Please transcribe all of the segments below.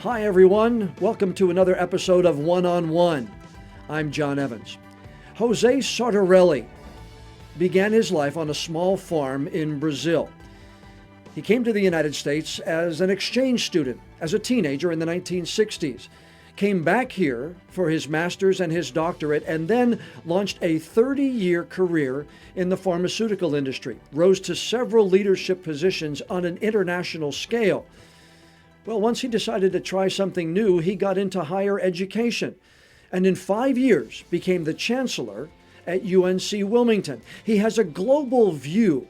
Hi, everyone. Welcome to another episode of One on One. I'm John Evans. Jose Sartarelli began his life on a small farm in Brazil. He came to the United States as an exchange student, as a teenager in the 1960s. Came back here for his master's and his doctorate, and then launched a 30-year career in the pharmaceutical industry. Rose to several leadership positions on an international scale. Well, once he decided to try something new, he got into higher education, and in 5 years became the Chancellor at UNC Wilmington. He has a global view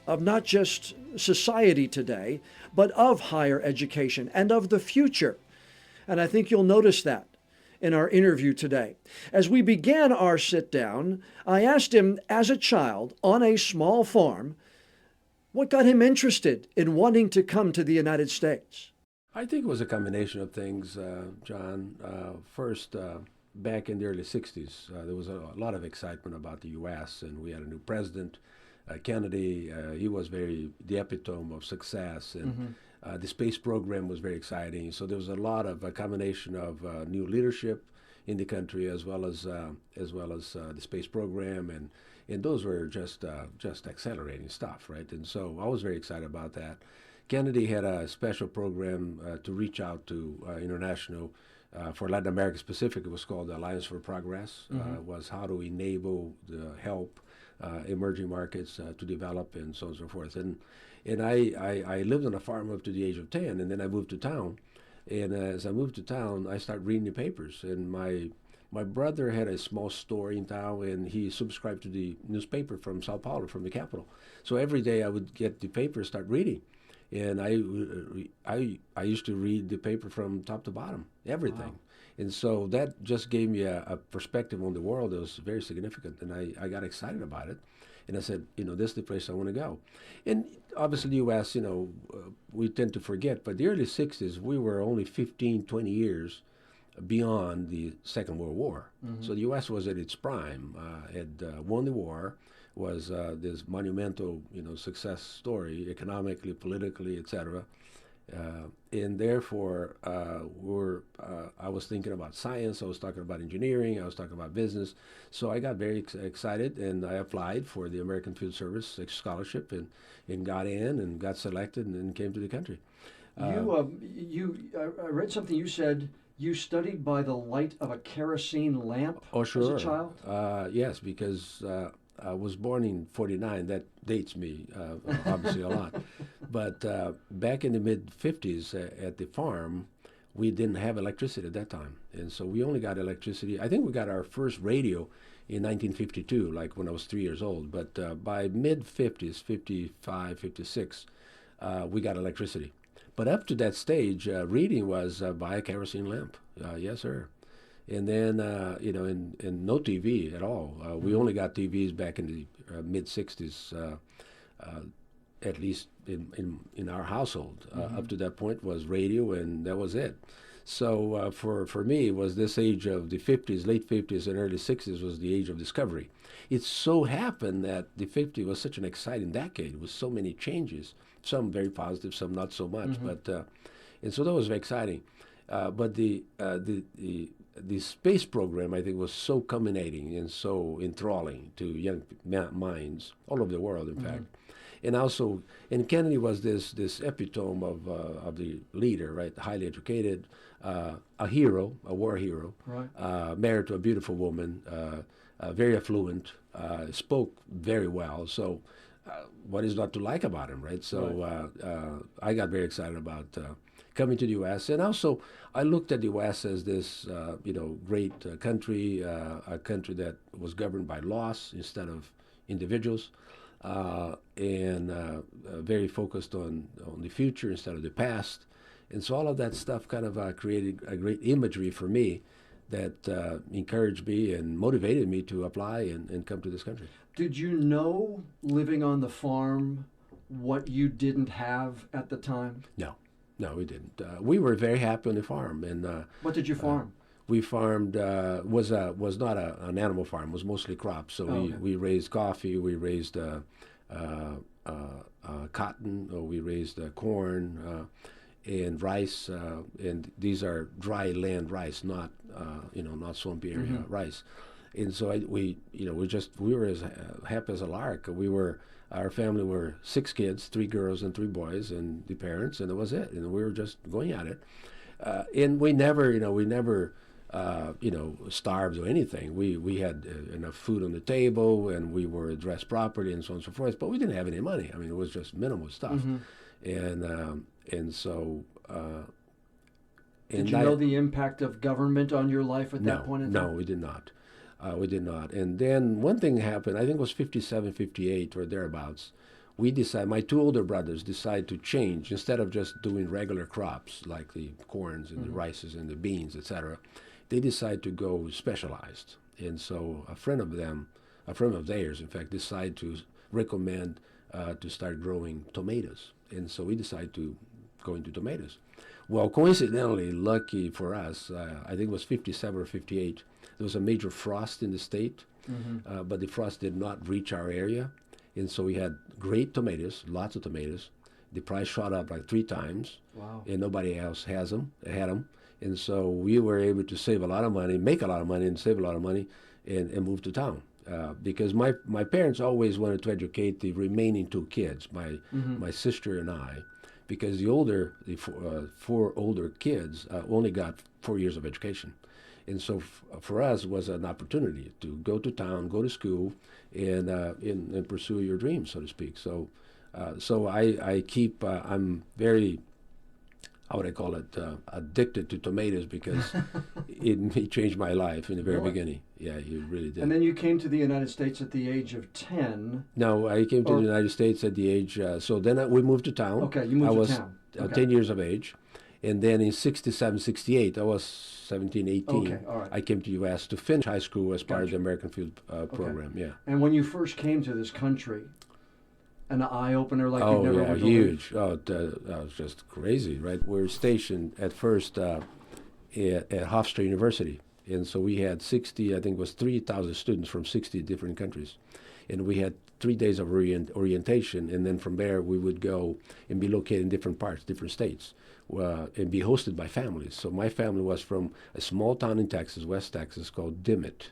of not just society today, but of higher education and of the future. And I think you'll notice that in our interview today. As we began our sit down, I asked him, as a child on a small farm, what got him interested in wanting to come to the United States. I think it was a combination of things, John. First, back in the early 60s, there was a lot of excitement about the U.S., and we had a new president, Kennedy. He was the epitome of success, and the space program was very exciting. So there was a lot of a combination of new leadership in the country, as well as the space program, and those were just accelerating stuff, right? And so I was very excited about that. Kennedy had a special program to reach out to international, for Latin America specific. It was called the Alliance for Progress. Was how to enable the help emerging markets to develop, and so on and so forth. And I lived on a farm up to the age of 10, and then I moved to town. And as I moved to town, I started reading the papers. And my brother had a small store in town, and he subscribed to the newspaper from Sao Paulo, from the capital. So every day I would get the paper, start reading. And I used to read the paper from top to bottom, everything. Wow. And so that just gave me a perspective on the world that was very significant. And I got excited about it. And I said, this is the place I want to go. And obviously the U.S., we tend to forget, but the early 60s, we were only 15, 20 years beyond the Second World War. So the U.S. was at its prime, had won the war, was this monumental, success story, economically, politically, etc. And therefore, I was thinking about science, I was talking about engineering, I was talking about business. So I got very excited, and I applied for the American Field Service scholarship, and got in and got selected, and came to the country. I read something you said. You studied by the light of a kerosene lamp as a child? Yes, because I was born in 49. That dates me, obviously, a lot. But back in the mid-50s at the farm, we didn't have electricity at that time. And so we only got electricity. I think we got our first radio in 1952, like when I was 3 years old. But by mid-50s, 55, 56, we got electricity. But up to that stage, reading was by a kerosene lamp. Yes, sir. And then, and no TV at all. We only got TVs back in the mid-60s, at least in our household. Up to that point was radio, and that was it. So for me, it was this age of the 50s, late 50s and early 60s was the age of discovery. It so happened that the 50s was such an exciting decade with so many changes, some very positive, some not so much. But and so that was very exciting. But the space program, I think, was so culminating and so enthralling to young minds all over the world, in fact. And also, and Kennedy was this epitome of the leader, right? Highly educated, a hero, a war hero, right. Married to a beautiful woman, very affluent, spoke very well. So what is not to like about him, right? So right. I got very excited about coming to the U.S. And also, I looked at the U.S. as this, great country, a country that was governed by laws instead of individuals, and very focused on the future instead of the past. And so all of that stuff kind of created a great imagery for me that encouraged me and motivated me to apply and come to this country. Did you know, living on the farm, what you didn't have at the time? No, we didn't. We were very happy on the farm. And what did you farm? We farmed was not an animal farm. It was mostly crops. So we raised coffee. We raised cotton. Or we raised corn. and rice, and these are dry land rice, not not swampy area rice. And so we were as happy as a lark. Our family were 6 kids, 3 girls and 3 boys, and the parents, and that was it. And we were just going at it. And we never starved or anything. We had enough food on the table, and we were dressed properly, and so on and so forth. But we didn't have any money. I mean, it was just minimal stuff. And so. Did you know the impact of government on your life at that point in time? No, we did not. We did not. And then one thing happened, I think it was 57, 58 or thereabouts. My 2 older brothers decided to change. Instead of just doing regular crops like the corns and the rices and the beans, etc., they decided to go specialized. And so a friend of theirs, in fact, decided to recommend to start growing tomatoes. And so we decided to go into tomatoes. Well, coincidentally, lucky for us, I think it was 57 or 58, there was a major frost in the state, but the frost did not reach our area. And so we had great tomatoes, lots of tomatoes. The price shot up like 3 times. Wow. And nobody else had them. And so we were able to save a lot of money, make a lot of money, and save a lot of money, and move to town. Because my parents always wanted to educate the remaining 2 kids, my sister and I, because the 4 older kids only got 4 years of education. And so for us, it was an opportunity to go to town, go to school, and pursue your dreams, so to speak. So I'm very, how would I call it, addicted to tomatoes, because it changed my life in the very beginning. Yeah, it really did. And then you came to the United States at the age of 10. No, I came to the United States at the age, so then we moved to town. Okay, you moved to town. I was 10 years of age. And then in 67, 68, I was 17, 18. Okay, all right. I came to U.S. to finish high school as part of the American Field Program, yeah. And when you first came to this country, an eye-opener like you've never been huge. That was just crazy, right? We were stationed at first at Hofstra University. And so we had 60, I think it was 3,000 students from 60 different countries. And we had 3 days of orientation, and then from there we would go and be located in different parts, different states, and be hosted by families. So my family was from a small town in Texas, West Texas, called Dimmitt,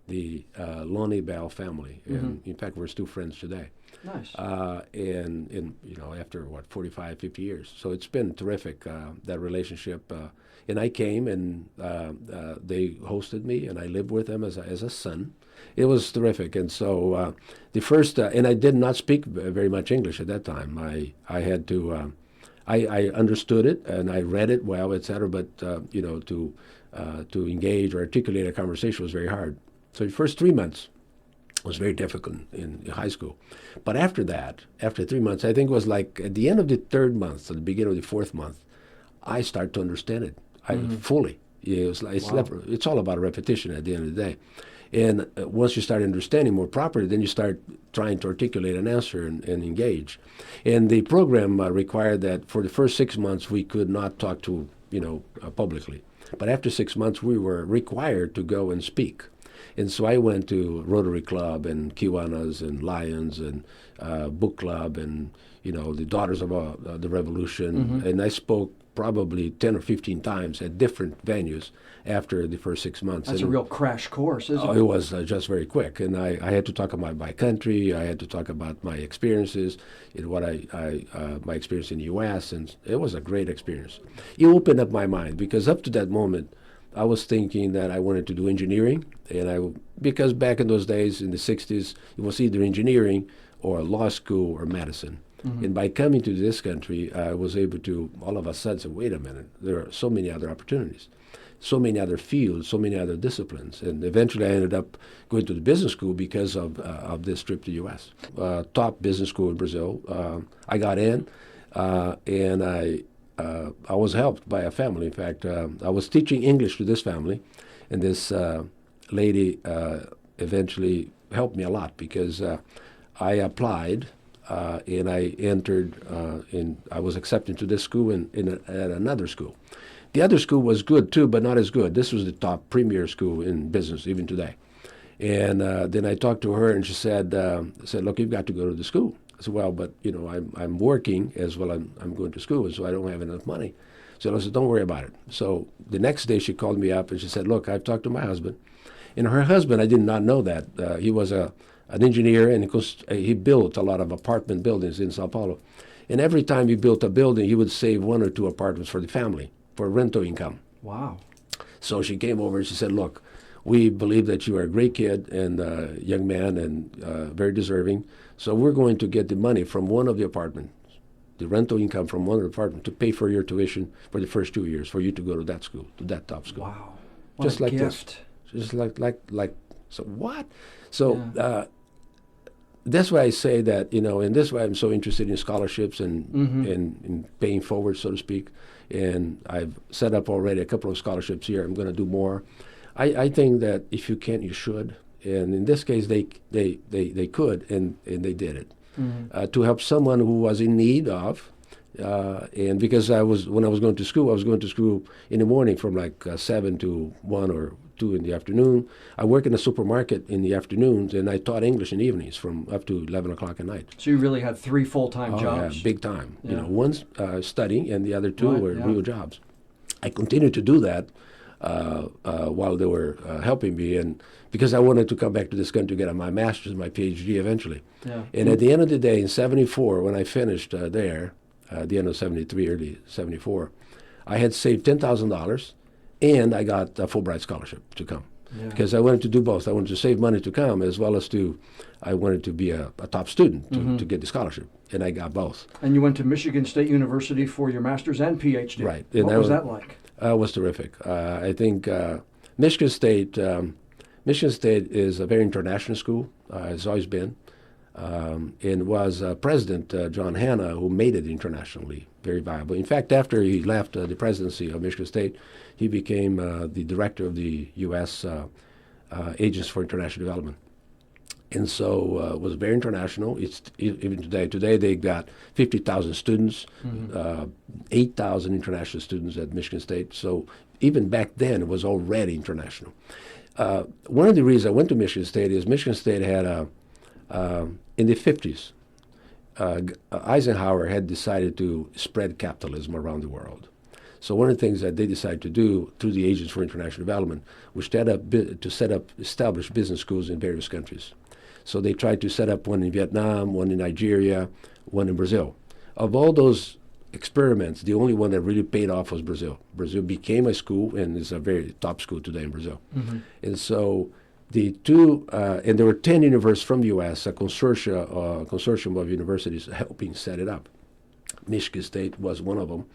the Lonnie Bell family. And in fact, we're still friends today. Nice. And after 45, 50 years. So it's been terrific, that relationship. And I came, and they hosted me, and I lived with them as a son. It was terrific. And so the first, and I did not speak very much English at that time. I had to, I understood it, and I read it well, etc. But to engage or articulate a conversation was very hard. So the first 3 months was very difficult in high school. But after that, after 3 months, I think it was like at the end of the 3rd month, at the beginning of the 4th month, I started to understand it fully. It was like it's all about repetition at the end of the day. And once you start understanding more properly, then you start trying to articulate an answer and engage. And the program required that for the first 6 months we could not talk to publicly. But after 6 months we were required to go and speak. And so I went to Rotary Club and Kiwanis and Lions and Book Club and the Daughters of the Revolution, and I spoke probably 10 or 15 times at different venues after the first 6 months. That's a real crash course, isn't it? It was just very quick, and I had to talk about my country. I had to talk about my experiences, my experience in the U.S., and it was a great experience. It opened up my mind, because up to that moment, I was thinking that I wanted to do engineering, because back in those days, in the 60s, it was either engineering or law school or medicine. And by coming to this country, I was able to all of a sudden say, wait a minute, there are so many other opportunities, so many other fields, so many other disciplines. And eventually I ended up going to the business school because of this trip to the U.S. Top business school in Brazil. I got in, and I was helped by a family. In fact, I was teaching English to this family, and this lady eventually helped me a lot, because I applied, and I entered, I was accepted to this school and at another school. The other school was good too, but not as good. This was the top premier school in business, even today. And then I talked to her, and she said, look, you've got to go to the school. I said, well, but, I'm working as well. I'm going to school, so I don't have enough money. So I said, don't worry about it. So the next day she called me up and she said, look, I've talked to my husband. And her husband, I did not know that. He was an engineer, and he built a lot of apartment buildings in Sao Paulo. And every time he built a building, he would save 1 or 2 apartments for the family, for rental income. Wow. So she came over and she said, look, we believe that you are a great kid and young man and very deserving. So we're going to get the money from one of the apartments, the rental income from one of the apartments, to pay for your tuition for the first 2 years for you to go to that school, to that top school. Wow. What just a like gift. This. Just like, so what? So that's why I say that, and that's why I'm so interested in scholarships and in paying forward, so to speak. And I've set up already a couple of scholarships here. I'm going to do more. I think that if you can, you should. And in this case, they could, and they did it. To help someone who was in need of, and because when I was going to school in the morning from like 7 to 1 or 2 in the afternoon. I work in a supermarket in the afternoons, and I taught English in the evenings from up to 11 o'clock at night. So you really had 3 full-time jobs? Yeah, big time. Yeah. One's studying, and the other 2 were real jobs. I continued to do that while they were helping me, and because I wanted to come back to this country to get my master's, my PhD eventually. Yeah. And at the end of the day, in 74, when I finished there, at the end of 73, early 74, I had saved $10,000, and I got a Fulbright scholarship to come. Yeah. Because I wanted to do both. I wanted to save money to come, as well as I wanted to be a top student to get the scholarship, and I got both. And you went to Michigan State University for your master's and PhD. Right. And what was that like? It was terrific. I think Michigan State is a very international school. It's always been. And was President John Hanna who made it internationally very viable. In fact, after he left the presidency of Michigan State, he became the director of the U.S. Agency for International Development. And so it was very international. It's even today. Today they got 50,000 students, 8,000 international students at Michigan State. So even back then it was already international. One of the reasons I went to Michigan State is Michigan State had in the 50s, Eisenhower had decided to spread capitalism around the world. So one of the things that they decided to do through the Agency for International Development was to establish business schools in various countries. So they tried to set up one in Vietnam, one in Nigeria, one in Brazil. Of all those experiments, the only one that really paid off was Brazil. Brazil became a school, and is a very top school today in Brazil. And so the two, and there were 10 universities from the U.S., a consortium of universities helping set it up. Michigan State was one of them.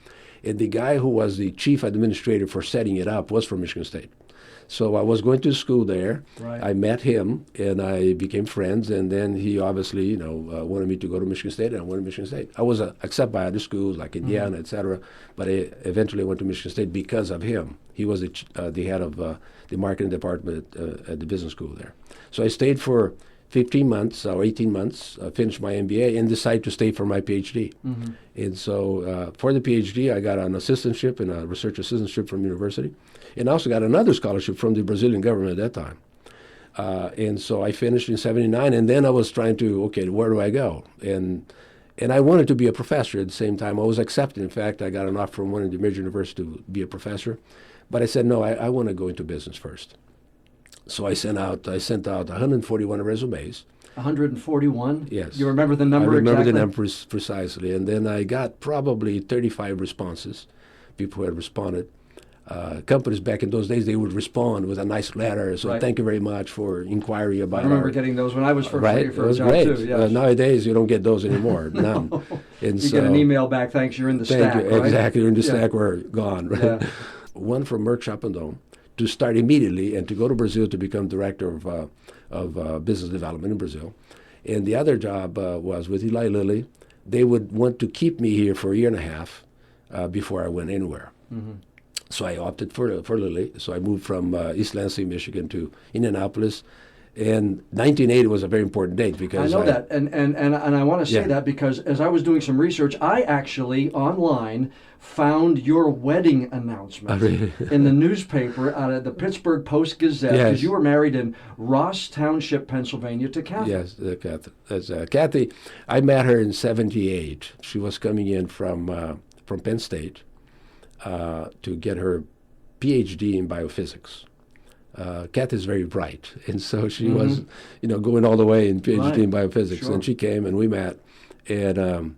And the guy who was the chief administrator for setting it up was from Michigan State. So I was going to school there. Right. I met him, and I became friends. And then he obviously, wanted me to go to Michigan State, and I went to Michigan State. I was accepted by other schools like Indiana, et cetera, but I eventually went to Michigan State because of him. He was the head of the marketing department at the business school there. So I stayed for 15 months or 18 months, finished my MBA, and decided to stay for my PhD. And so for the PhD, I got an assistantship and a research assistantship from university, and I also got another scholarship from the Brazilian government at that time. And so I finished in 79, and then I was trying to, okay, where do I go? And I wanted to be a professor at the same time. I was accepted. In fact, I got an offer from one of the major universities to be a professor. But I said, no, I want to go into business first. So I sent out 141 resumes. 141? Yes. You remember the number exactly? I remember the number precisely. And then I got probably 35 responses, people who had responded. Companies back in those days, they would respond with a nice letter. So thank you very much for inquiry about it. I remember getting those when I was first looking for a job great. too. Yes. Nowadays, you don't get those anymore. None. And you get an email back, thanks, you're in the stack, right? Exactly, you're in the stack, we're gone. Right? Yeah. One from Merck Chappendome to start immediately and to go to Brazil to become director of business development in Brazil. And the other job was with Eli Lilly. They would want to keep me here for a year and a half before I went anywhere. So I opted for Lilly. So I moved from East Lansing, Michigan to Indianapolis. And 1980 was a very important date because I know that, and I want to say Yeah. that because as I was doing some research, I actually online found your wedding announcement really? in the newspaper out of the Pittsburgh Post-Gazette, because Yes. you were married in Ross Township, Pennsylvania, to Kathy. Yes, Kathy. That's Kathy. I met her in '78. She was coming in from Penn State to get her PhD in biophysics. Kathy is very bright, and so she was, going all the way in PhD in biophysics. Sure. And she came, and we met, and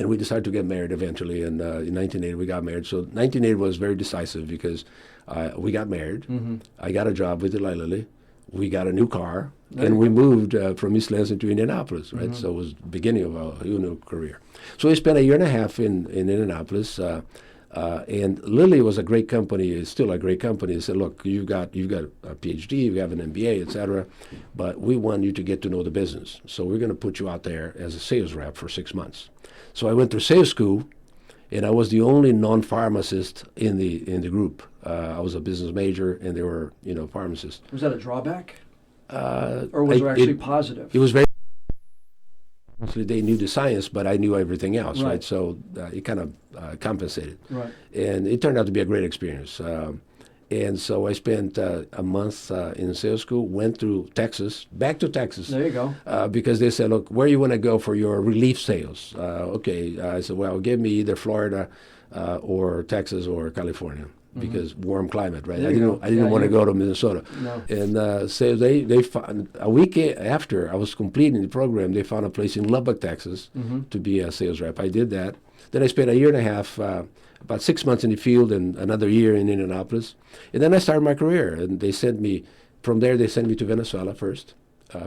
we decided to get married eventually. And in 1980, we got married. So 1980 was very decisive because we got married. I got a job with Eli Lilly. We got a new car, and we moved from East Lansing to Indianapolis, right? So it was the beginning of a new career. So we spent a year and a half in Indianapolis. And Lilly was a great company. It's still a great company. They said, "Look, you've got a PhD, you have an MBA, et cetera, but we want you to get to know the business. So we're going to put you out there as a sales rep for 6 months." So I went through sales school, and I was the only non-pharmacist in the group. I was a business major, and there were pharmacists. Was that a drawback, or was it actually positive? It was very. Actually, they knew the science, but I knew everything else, right? So it kind of compensated. Right. And it turned out to be a great experience. And so I spent a month in sales school, went through Texas, back to Texas. There you go. Because they said, "Look, where you want to go for your relief sales?" Okay. I said, "Well, give me either Florida or Texas or California." Because warm climate, right? There I you didn't go. I didn't Yeah, want to you- go to Minnesota. No. And so they found, a week after I was completing the program, they found a place in Lubbock, Texas, to be a sales rep. I did that. Then I spent a year and a half, about 6 months in the field, and another year in Indianapolis. And then I started my career. And they sent me from there. They sent me to Venezuela first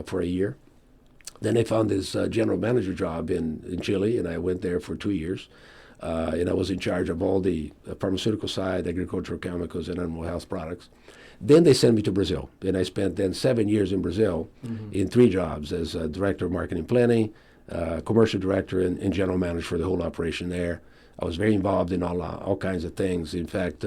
for a year. Then I found this general manager job in Chile, and I went there for 2 years. And I was in charge of all the pharmaceutical side, agricultural chemicals, and animal health products. Then they sent me to Brazil, and I spent then 7 years in Brazil in 3 jobs as director of marketing planning, commercial director, and general manager for the whole operation there. I was very involved in all kinds of things. In fact,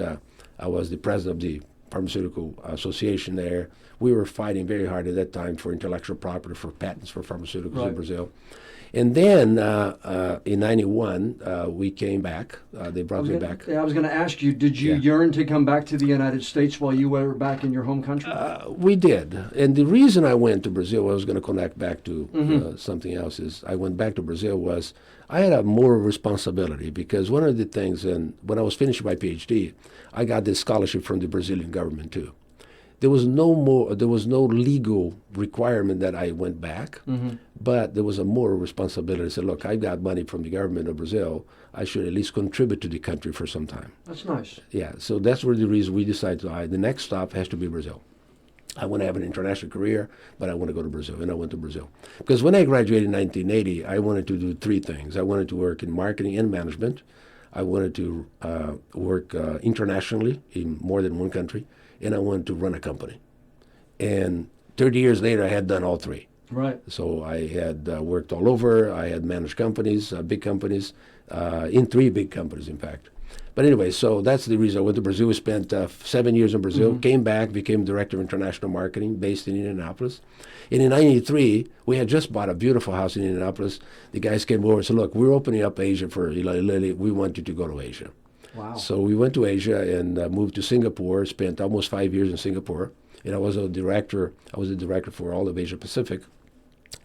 I was the president of the Pharmaceutical Association there. We were fighting very hard at that time for intellectual property, for patents for pharmaceuticals in Brazil. And then in '91, we came back. They brought me back. I was going to ask you, did you yearn to come back to the United States while you were back in your home country? We did. And the reason I went to Brazil, I was going to connect back to something else, is I went back to Brazil was I had a moral responsibility because one of the things, and when I was finishing my PhD, I got this scholarship from the Brazilian government too. There was no legal requirement that I went back, but there was a moral responsibility. I said, "Look, I got money from the government of Brazil. I should at least contribute to the country for some time." That's nice. Yeah, so that's where the reason we decided the next stop has to be Brazil. I want to have an international career, but I want to go to Brazil, and I went to Brazil. Because when I graduated in 1980, I wanted to do 3 things. I wanted to work in marketing and management. I wanted to work internationally in more than one country. And I wanted to run a company. And 30 years later, I had done all 3. Right. So I had worked all over. I had managed companies, big companies, in 3 big companies, in fact. But anyway, so that's the reason I went to Brazil. We spent 7 years in Brazil, came back, became director of international marketing based in Indianapolis. And in '93, we had just bought a beautiful house in Indianapolis. The guys came over and said, "Look, we're opening up Asia for Eli Lilly. We want you to go to Asia." Wow. So we went to Asia and moved to Singapore, spent almost 5 years in Singapore. And I was the director for all of Asia Pacific.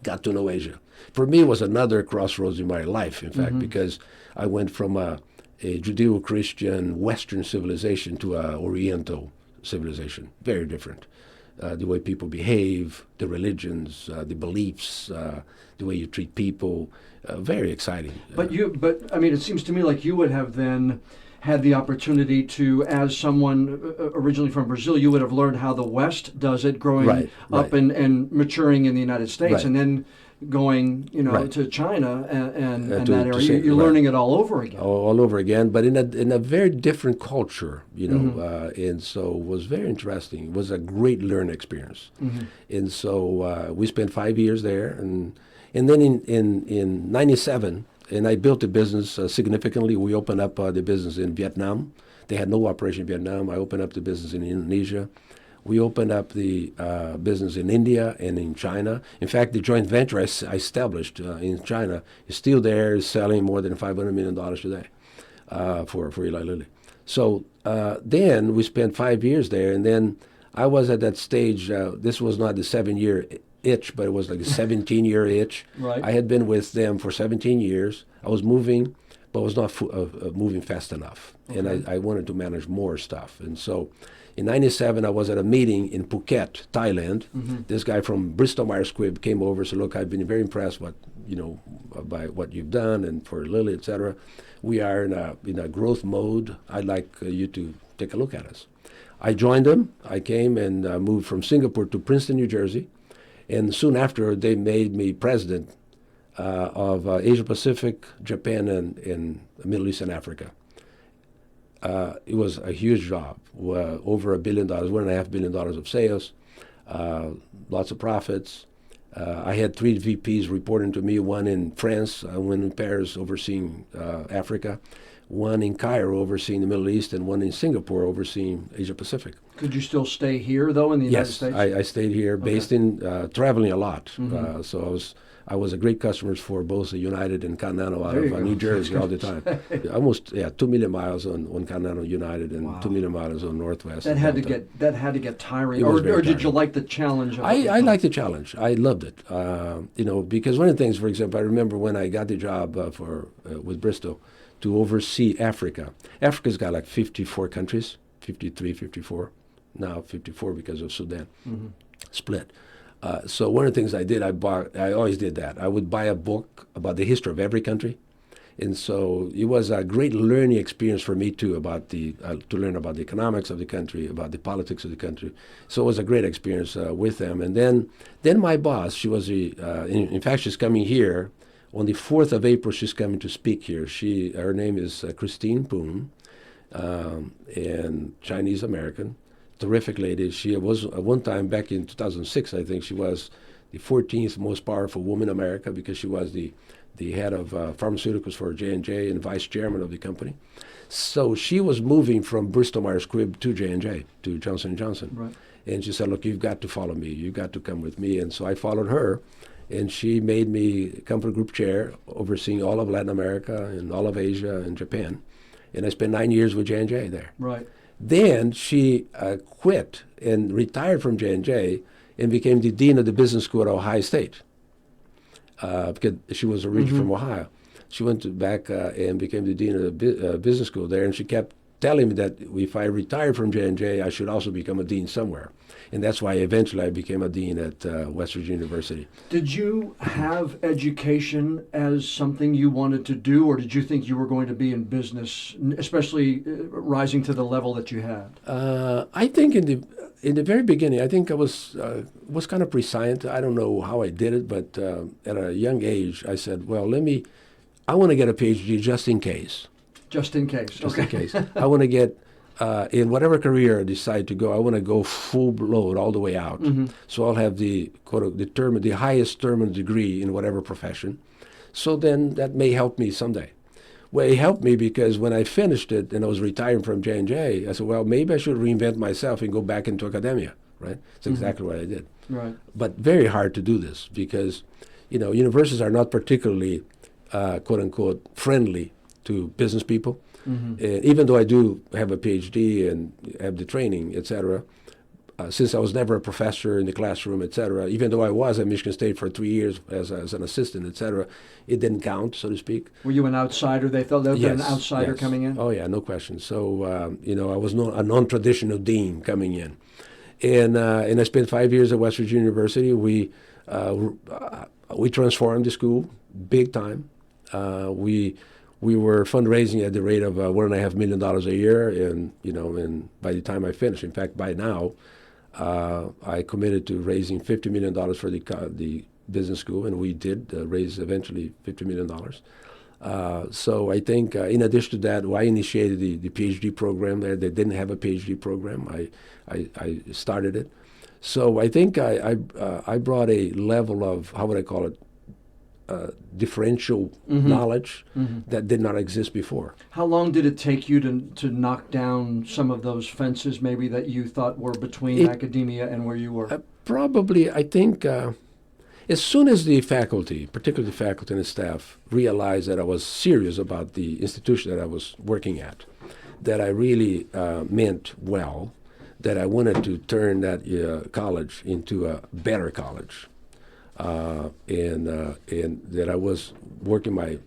Got to know Asia. For me, it was another crossroads in my life, in fact, because I went from a Judeo-Christian Western civilization to an Oriental civilization. Very different. The way people behave, the religions, the beliefs, the way you treat people. Very exciting. But I mean, it seems to me like you would have then had the opportunity to, as someone originally from Brazil, you would have learned how the West does it, growing up and maturing in the United States, and then going, to China and that area. You're learning it all over again. All over again, but in a very different culture, and so it was very interesting. It was a great learning experience. And so we spent 5 years there, and then in '97, and I built the business significantly. We opened up the business in Vietnam. They had no operation in Vietnam. I opened up the business in Indonesia. We opened up the business in India and in China. In fact, the joint venture I established in China is still there, is selling more than $500 million today for Eli Lilly. So then we spent 5 years there, and then I was at that stage. This was not the 7-year itch, but it was like a 17-year itch. Right. I had been with them for 17 years. I was moving, but was not moving fast enough. Okay. And I wanted to manage more stuff. And so in 97, I was at a meeting in Phuket, Thailand. Mm-hmm. This guy from Bristol Myers Squibb came over and said, look, I've been very impressed by what you've done and for Lilly, et cetera. We are in a growth mode. I'd like you to take a look at us. I joined them. I came and moved from Singapore to Princeton, New Jersey. And soon after, they made me president of Asia Pacific, Japan, and Middle East and Africa. It was a huge job, over $1 billion, $1.5 billion of sales, lots of profits. I had 3 VPs reporting to me, one in France, one in Paris overseeing Africa, one in Cairo overseeing the Middle East, and one in Singapore overseeing Asia Pacific. Could you still stay here, though, in the United States? Yes, I stayed here, based in, traveling a lot. Mm-hmm. So I was a great customer for both the United and Continental out of New Jersey all the time. Almost 2 million miles on Continental United and 2 million miles on Northwest. That had to get tiring. Or did you like the challenge? I liked the challenge. I loved it. Because one of the things, for example, I remember when I got the job with Bristol to oversee Africa. Africa's got like 54 countries, 53, 54. Now 54 because of Sudan split. So one of the things I did, I always did that. I would buy a book about the history of every country. And so it was a great learning experience for me too, to learn about the economics of the country, about the politics of the country. So it was a great experience with them. And then my boss, she was in fact, she's coming here on the 4th of April. She's coming to speak here. Her name is Christine Poon, and Chinese American. Terrific lady. She was at one time back in 2006, I think she was the 14th most powerful woman in America because she was the head of pharmaceuticals for J&J and vice chairman of the company. So she was moving from Bristol Myers Squibb to J&J, to Johnson & Johnson. Right. And she said, look, you've got to follow me. You've got to come with me. And so I followed her, and she made me company group chair, overseeing all of Latin America and all of Asia and Japan. And I spent 9 years with J&J there. Right. Then she quit and retired from J&J and became the dean of the business school at Ohio State because she was originally from Ohio. She went back and became the dean of the business school there, and she kept telling me that if I retired from J&J, I should also become a dean somewhere. And that's why eventually I became a dean at West Virginia University. Did you have education as something you wanted to do, or did you think you were going to be in business, especially rising to the level that you had? I think in the very beginning, I think I was kind of prescient. I don't know how I did it, but at a young age, I said, well, I want to get a PhD just in case. Just in case. Just in case. I want to get, in whatever career I decide to go, I want to go full load all the way out. Mm-hmm. So I'll have the highest terminal degree in whatever profession. So then that may help me someday. Well, it helped me because when I finished it and I was retiring from J&J, I said, well, maybe I should reinvent myself and go back into academia, right? That's exactly what I did. Right. But very hard to do this because, universities are not particularly, quote unquote, friendly to business people. Mm-hmm. Even though I do have a PhD and have the training, et cetera, since I was never a professor in the classroom, et cetera, even though I was at Michigan State for 3 years as an assistant, et cetera, it didn't count, so to speak. Were you an outsider? They felt there was an outsider coming in? Oh, yeah, no question. So, I was a non-traditional dean coming in. And I spent 5 years at West Virginia University. We transformed the school big time. We were fundraising at the rate of $1.5 million a year, and by the time I finished, in fact, by now, I committed to raising $50 million for the business school, and we did raise eventually $50 million. So I think, in addition to that, I initiated the PhD program there. They didn't have a PhD program. I started it. So I think I brought a level of, how would I call it, differential knowledge that did not exist before. How long did it take you to knock down some of those fences maybe that you thought were between academia and where you were? Probably, I think, as soon as the faculty, particularly the faculty and the staff, realized that I was serious about the institution that I was working at, that I really meant well, that I wanted to turn that college into a better college, and that I was working my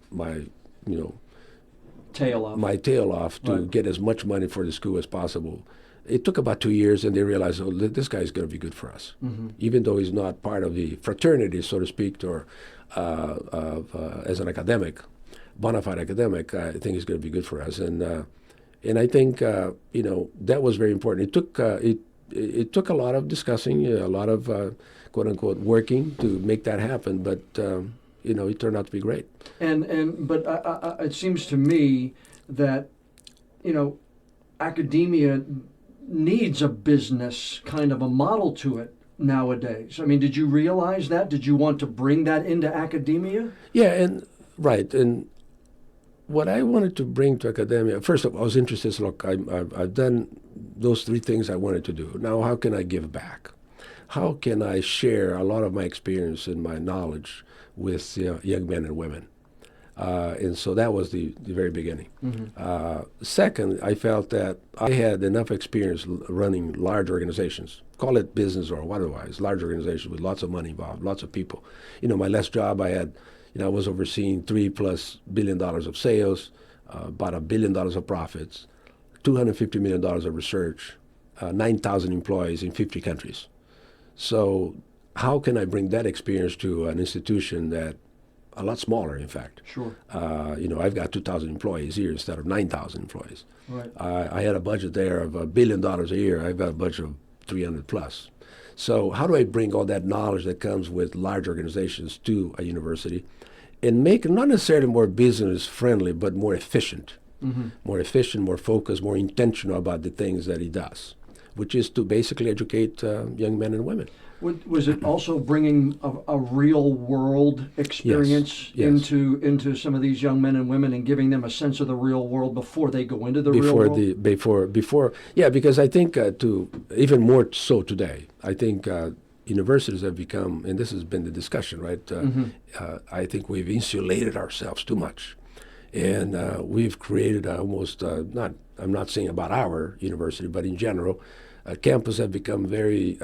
tail off to get as much money for the school as possible. It took about 2 years, and they realized, oh, this guy is going to be good for us, even though he's not part of the fraternity, so to speak, or as an academic, bona fide academic. I think he's going to be good for us, and I think that was very important. It took a lot of discussing, a lot of quote unquote working to make that happen, but it turned out to be great. But it seems to me that academia needs a business kind of a model to it nowadays. I mean, did you realize that? Did you want to bring that into academia? Yeah, right. And what I wanted to bring to academia, first of all, I was interested. Look, I've done those 3 things I wanted to do. Now, how can I give back? How can I share a lot of my experience and my knowledge with young men and women? And so that was the very beginning. Second, I felt that I had enough experience running large organizations, call it business or otherwise, large organizations with lots of money involved, lots of people. My last job I had, I was overseeing $3+ billion of sales, about $1 billion of profits, $250 million of research, 9,000 employees in 50 countries. So how can I bring that experience to an institution that a lot smaller, in fact. Sure. I've got 2,000 employees here instead of 9,000 employees. Right. I had a budget there of $1 billion a year. I've got a budget of 300 plus. So how do I bring all that knowledge that comes with large organizations to a university and make it not necessarily more business friendly, but more efficient, more focused, more intentional about the things that he does, which is to basically educate young men and women. Was it also bringing a real world experience Yes. into some of these young men and women and giving them a sense of the real world before they go into the real world? Before, because I think even more so today, I think universities have become, and this has been the discussion, right? I think we've insulated ourselves too much, and we've created almost I'm not saying about our university, but in general. Campus have become very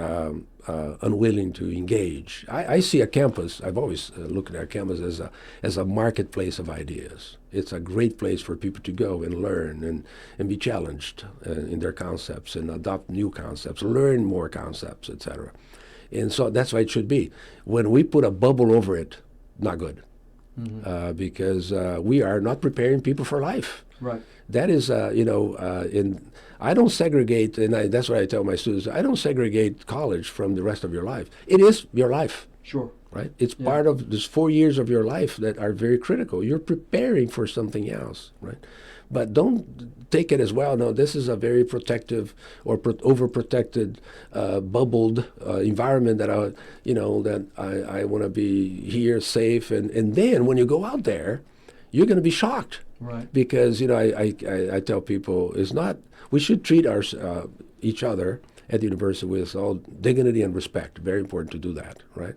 unwilling to engage. I see a campus, I've always looked at a campus as a marketplace of ideas. It's a great place for people to go and learn and be challenged in their concepts and adopt new concepts, learn more concepts, etc. And so that's why it should be. When we put a bubble over it, not good. Because we are not preparing people for life. Right. That is, I don't segregate, and that's what I tell my students, I don't segregate college from the rest of your life. It is your life. Sure. Right? It's part of this 4 years of your life that are very critical. You're preparing for something else, right? But don't take it as, well, no, this is a very protective or overprotected, bubbled environment that I want to be here safe. And then when you go out there, you're going to be shocked. Right. Because, I tell people, we should treat each other at the university with all dignity and respect. Very important to do that, right?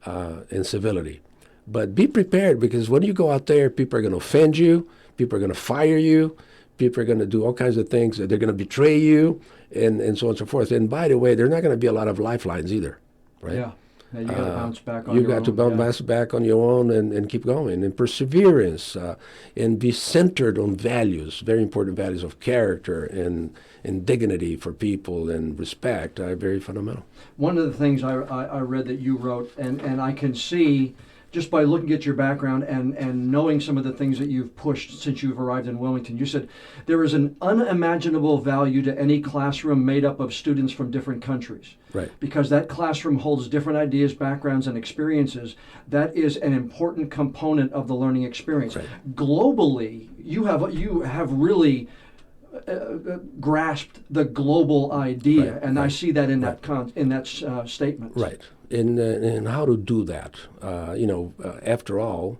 And civility. But be prepared, because when you go out there, people are going to offend you. People are going to fire you. People are going to do all kinds of things. They're going to betray you, and so on and so forth. And by the way, there are not going to be a lot of lifelines either, right? Yeah. You got to bounce back on your own. You've got to bounce back on your own and keep going. And perseverance, and be centered on values, very important values of character and dignity for people and respect are very fundamental. One of the things I read that you wrote, and I can see, just by looking at your background and knowing some of the things that you've pushed since you've arrived in Wilmington, you said there is an unimaginable value to any classroom made up of students from different countries. Right. Because that classroom holds different ideas, backgrounds, and experiences. That is an important component of the learning experience. Right. Globally, you have really grasped the global idea, right. and right. I see that in that statement. Right. and how to do that. After all,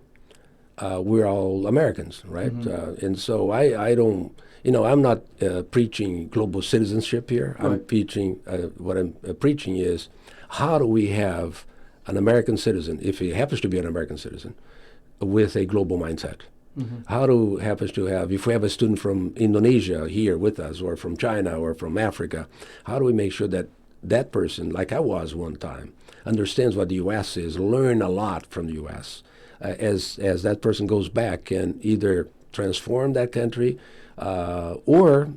we're all Americans, right? And so I don't, I'm not preaching global citizenship here. Right. I'm preaching, what I'm preaching is, how do we have an American citizen, if he happens to be an American citizen, with a global mindset? How do happens to have, if we have a student from Indonesia here with us, or from China, or from Africa, how do we make sure that that person, like I was one time, understands what the U.S. is, learn a lot from the U.S., as that person goes back and either transform that country or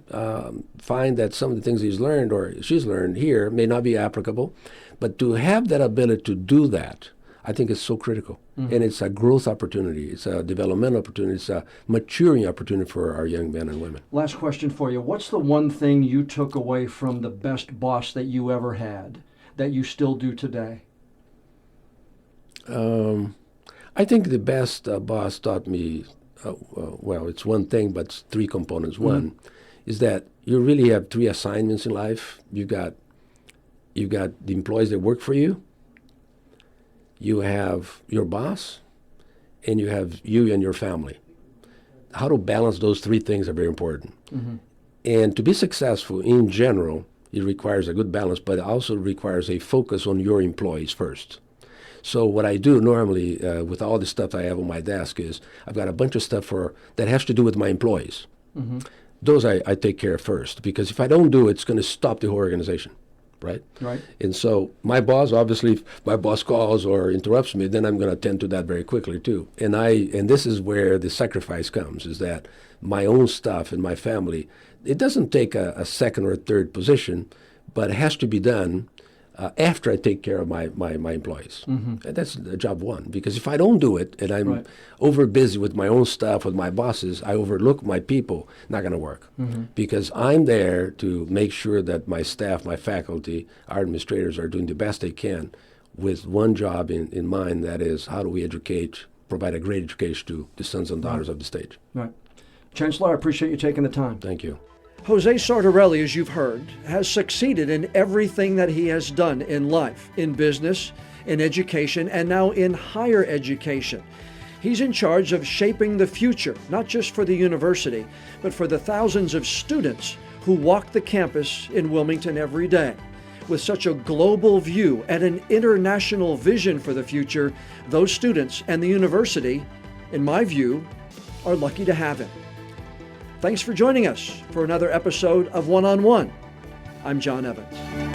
find that some of the things he's learned or she's learned here may not be applicable. But to have that ability to do that, I think is so critical. And it's a growth opportunity. It's a developmental opportunity. It's a maturing opportunity for our young men and women. Last question for you. What's the one thing you took away from the best boss that you ever had that you still do today? I think the best boss taught me, well, it's one thing, but it's three components. One is that you really have three assignments in life. You got the employees that work for you, you have your boss, and you have you and your family. How to balance those three things are very important. And to be successful in general, it requires a good balance, but it also requires a focus on your employees first. So what I do normally with all the stuff I have on my desk is I've got a bunch of stuff that has to do with my employees. Those I take care of first, because if I don't do it, it's going to stop the whole organization. Right? And so my boss, obviously, if my boss calls or interrupts me, then I'm going to attend to that very quickly too. And this is where the sacrifice comes, is that my own stuff and my family, it doesn't take a second or a third position, but it has to be done after I take care of my employees. And that's job one, because if I don't do it and I'm over busy with my own stuff, with my bosses, I overlook my people, not going to work. Because I'm there to make sure that my staff, my faculty, our administrators are doing the best they can with one job in mind, that is, how do we provide a great education to the sons and daughters of the state. Right. Chancellor, I appreciate you taking the time. Thank you. Jose Sartarelli, as you've heard, has succeeded in everything that he has done in life, in business, in education, and now in higher education. He's in charge of shaping the future, not just for the university, but for the thousands of students who walk the campus in Wilmington every day. With such a global view and an international vision for the future, those students and the university, in my view, are lucky to have him. Thanks for joining us for another episode of One on One. I'm John Evans.